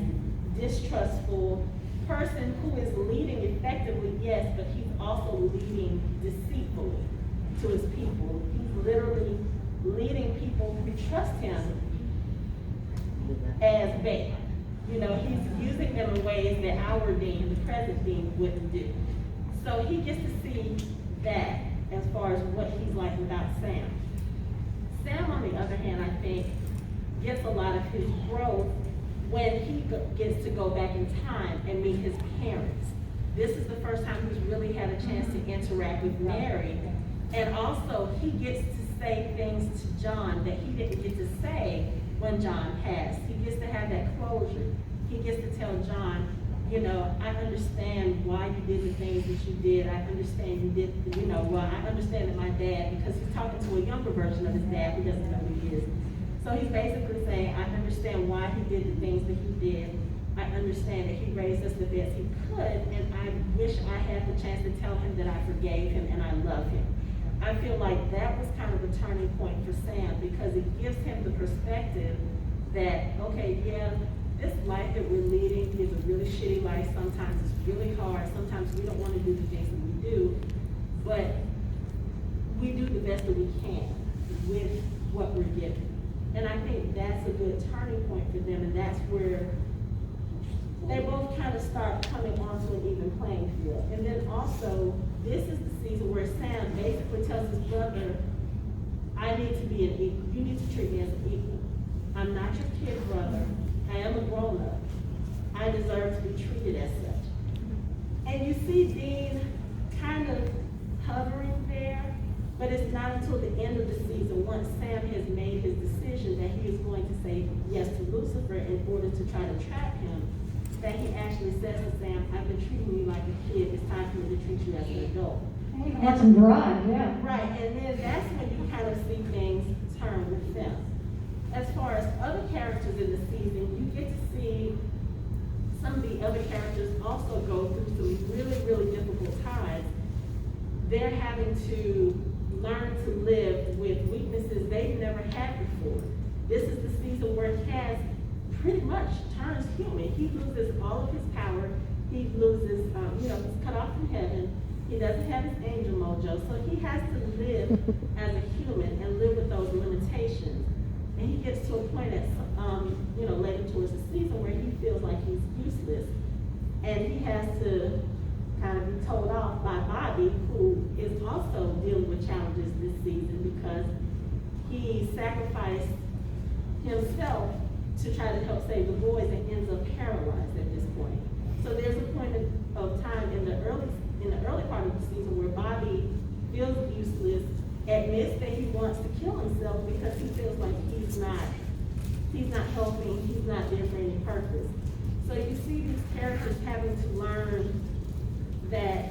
distrustful person who is leading effectively, yes, but he's also leading deceitfully to his people. He's literally leading people who trust him as bait. You know, he's using them in ways that our Dean, the present Dean, wouldn't do. So he gets to see that as far as what he's like without Sam. Sam, on the other hand, I think, gets a lot of his growth when he gets to go back in time and meet his parents. This is the first time he's really had a chance to interact with Mary. And also, he gets to say things to John that he didn't get to say when John passed. He gets to have that closure. He gets to tell John, you know, I understand why you did the things that you did. I understand you did, you know, well, I understand that my dad, because he's talking to a younger version of his dad who doesn't know who he is. So he's basically saying, I understand why he did the things that he did. I understand that he raised us the best he could, and I wish I had the chance to tell him that I forgave him and I love him. I feel like that was kind of a turning point for Sam, because it gives him the perspective that, okay, yeah, this life that we're leading is a really shitty life. Sometimes it's really hard. Sometimes we don't want to do the things that we do, but we do the best that we can with what we're given. And I think that's a good turning point for them, and that's where they both kind of start coming onto an even playing field. And then also, this is the season where Sam basically tells his brother, I need to be an equal. You need to treat me as an equal. I'm not your kid brother. I am a grown-up. I deserve to be treated as such. And you see Dean kind of hovering there, but it's not until the end of the season, once Sam has made his decision that he is going to say yes to Lucifer in order to try to trap him, that he actually says to Sam, I've been treating you like a kid. It's time for me to treat you as an adult. That's some drive, yeah. Right, and then that's when you kind of see things turn with them. As far as other characters in the season, you get to see some of the other characters also go through some really, really difficult times. They're having to learn to live with weaknesses they've never had before. This is the season where Cass pretty much turns human. He loses all of his power. He loses, he's cut off from heaven. He doesn't have his angel mojo, so he has to live as a human and live with those limitations. And he gets to a point at, later towards the season where he feels like he's useless. And he has to kind of be told off by Bobby, who is also dealing with challenges this season because he sacrificed himself to try to help save the boys and ends up paralyzed at this point. So there's a point of time in the early part of the season where Bobby feels useless, admits that he wants to kill himself because he feels like he's not helping, he's not there for any purpose. So you see these characters having to learn that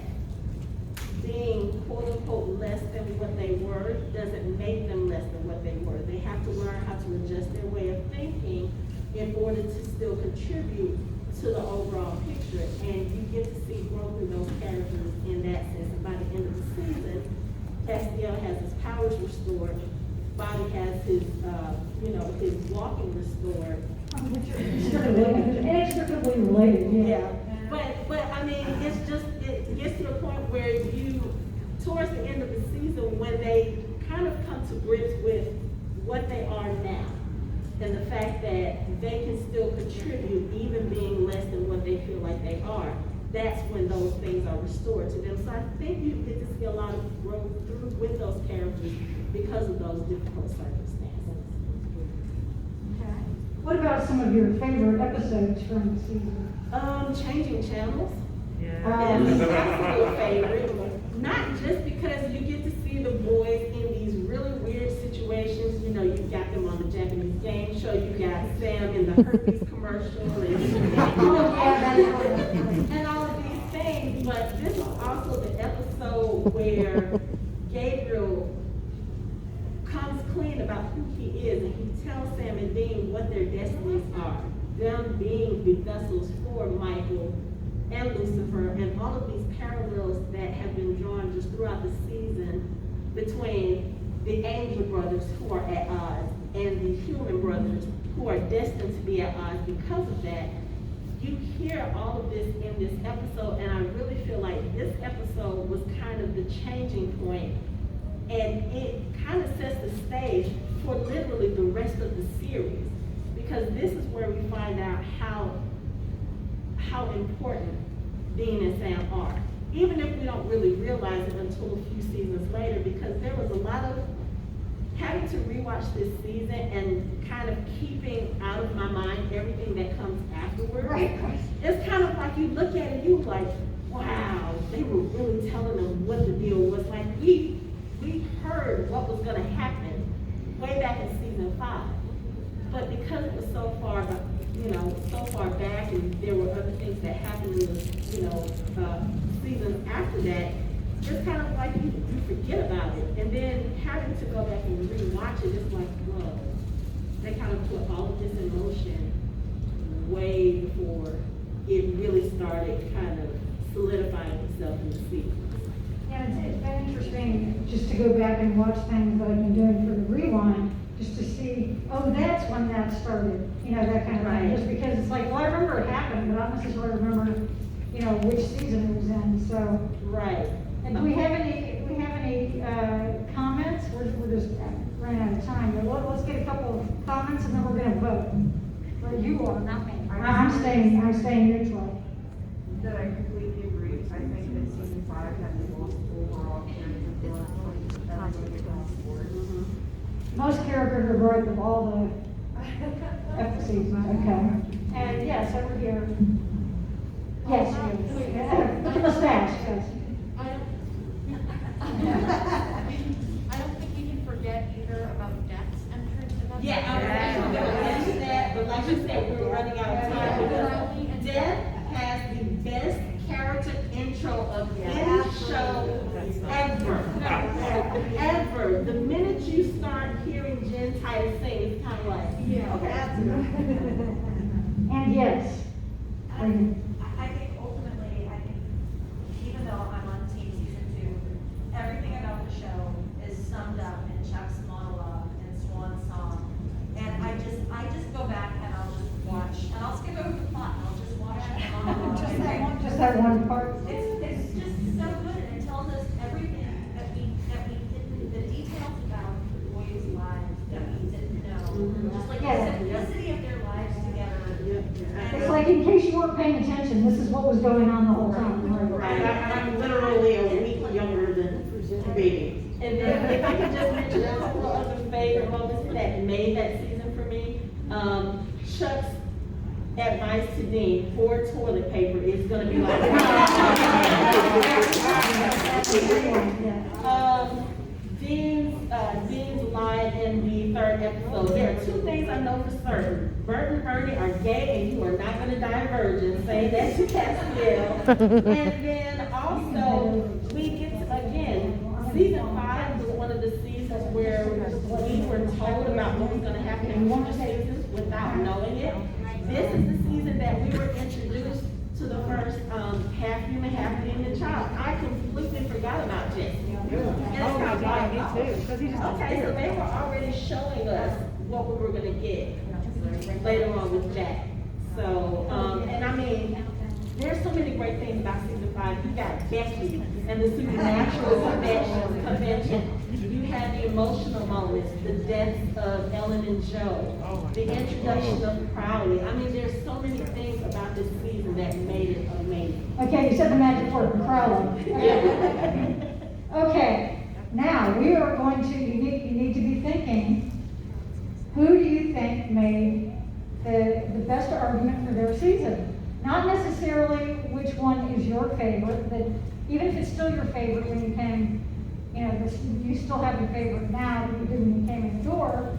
being quote unquote less than what they were doesn't make them less than what they were. They have to learn how to adjust their way of thinking in order to still contribute to the overall picture, and you get to see growth in those characters in that sense. And by the end of the season, Castiel has his powers restored, Bobby has his, his walking restored. Inextricably related, yeah. But I mean, it gets to the point where towards the end of the season, when they kind of come to grips with what they are now, and the fact that they can still contribute even being less than what they feel like they are, that's when those things are restored to them. So I think you get to see a lot of growth through with those characters because of those difficult circumstances. Okay. What about some of your favorite episodes from the season? Changing channels. Yeah. Is an absolute favorite. Not just because you get to see the boys in these really weird situations. You know, you've got them on the Japanese game show. You got Sam in the herpes commercial, and all of these things. But this is also the episode where Gabriel comes clean about who he is, and he tells Sam and Dean what their destinies are. Them being the vessels for Michael and Lucifer, and all of these parallels that have been drawn just throughout the season between the angel brothers who are at odds and the human brothers who are destined to be at odds because of that. You hear all of this in this episode, and I really feel like this episode was kind of the changing point, and it kind of sets the stage for literally the rest of the series, because this is where we find out how important Dean and Sam are, even if we don't really realize it until a few seasons later, because there was a lot of having to rewatch this season and kind of keeping out of my mind everything that comes afterwards. Right. It's kind of like you look at it, you like, wow, they were really telling them what the deal was. Like we heard what was going to happen way back in season 5, but because it was so far back, and there were other things that happened in the seasons after that, it's kind of like you forget about it, and then having to go back and rewatch it, it's like, whoa, they kind of put all of this in motion way before it really started kind of solidifying itself in the season. Yeah, it's been interesting just to go back and watch things that I've been doing for the rewind, just to see, oh, that's when that started, that kind of thing. Just because it's like, well, I remember it happened, but I don't necessarily remember, which season it was in. So. Right. And do we have any comments? We're just running out of time. But let's get a couple of comments, and then we're going to vote. But you are, not me. I'm staying neutral. That I completely agree. I think that season 5 had the most overall character growth. Most characters are growth of all the episodes. Okay. And yes, over here. Yes, yes. Look at the stats, yes. I don't think you can forget either about Death's entrance in that. Yeah, I was actually going to mention that, but like you said, we were running out of time because Death has the best character intro of any show ever. Ever. The minute you start hearing Jen Titus sing, it's kind of like, okay. And yes. I think ultimately, even though I'm on team season 2, everything about the show is summed up in Chuck's monologue and Swan's song. And I just go back and I'll just watch, and I'll skip over the plot, and I'll just watch the monologue. just that one part. It's just so good, and it tells us everything that we didn't, the details about the boys' lives that we didn't know. Just like the simplicity of their lives together. It's like, in case you weren't paying attention, this is what was going on the whole time. Right. I'm literally a week younger than baby. And then if I could just mention a couple of other favorite moments that made that season for me, Chuck's advice to Dean for toilet paper is going to be like, Dean's line in the 3rd episode. There are 2 things I know for certain. Bert and Ernie are gay, and you are not going to die a virgin. Say that to Castiel. And then also, we get to, again, season 5 was one of the seasons where we were told about what was going to happen in future seasons without knowing it. this is the season that we were introduced to the first half human, half demon child. I completely forgot about Jesse. Oh my God, me too, because he just Okay, so they were already showing us what we were gonna get later on with Jack. So, and I mean, there's so many great things about season 5. You got Becky and the Supernatural convention. You had the emotional moments, the deaths of Ellen and Joe, the introduction of Crowley. I mean, there's so many things about this season that made it amazing. Okay, you said the magic word, Crowley. Okay, now we are going to, you need to be thinking, who do you think made the best argument for their season? Not necessarily which one is your favorite, but even if it's still your favorite when you came, you still have your favorite now that you did when you came in the door,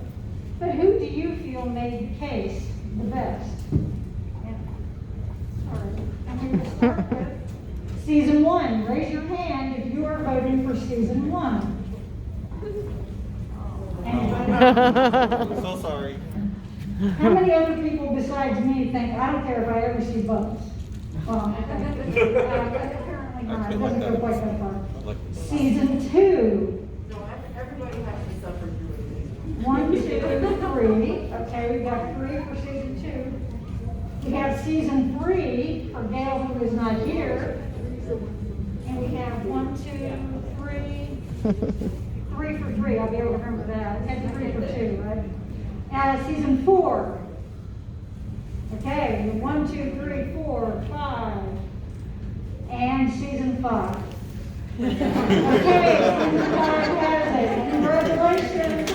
but who do you feel made the case the best? All right, I'm going to start with season 1. Raise your hand if you are voting for season 1. I'm so sorry. How many other people besides me think, I don't care if I ever see bugs? Well, apparently not, it doesn't go quite that far. Season 2. Everybody has to suffer through it. 1, 2, 3. Okay, we got 3 for season 2. We have season 3 for Gail, who is not here. And we have 1, 2, 3. 3 for 3, I'll be able to remember that. We had 3 for 2, right? Season 4. Okay, 1, 2, 3, 4, 5. And season 5. Okay, season 5 has it. Congratulations.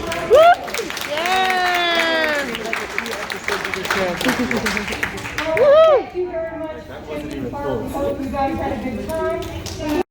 Well, thank you very much for taking part. We hope you guys had a good time.